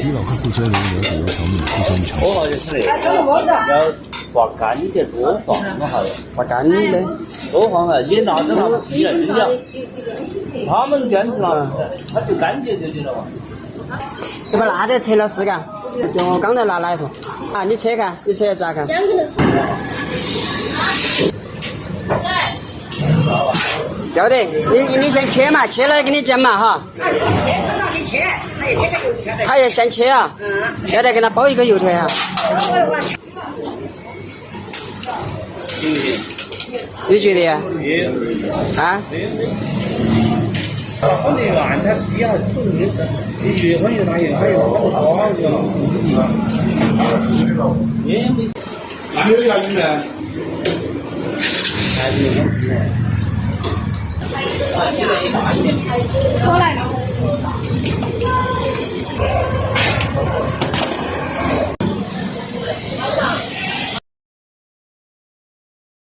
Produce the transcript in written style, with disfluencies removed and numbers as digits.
与老客户交流了解要调面出现异常。要刮干的多放，我还刮干的多放啊，也拿着他们皮来蒸了。他们坚持了，他就干净就行了嘛。你把辣的切了试看，就我刚才拿那一坨啊，你切看，你切咋看？要得，你先切嘛，切了给你煎嘛哈。他也先切啊，要得给他包一个油条啊。你觉得呀？啊？我那个按他鸡啊，煮的是，你越混越大油，还有我都多好个。哪有牙鱼呢？还是有点。过来了。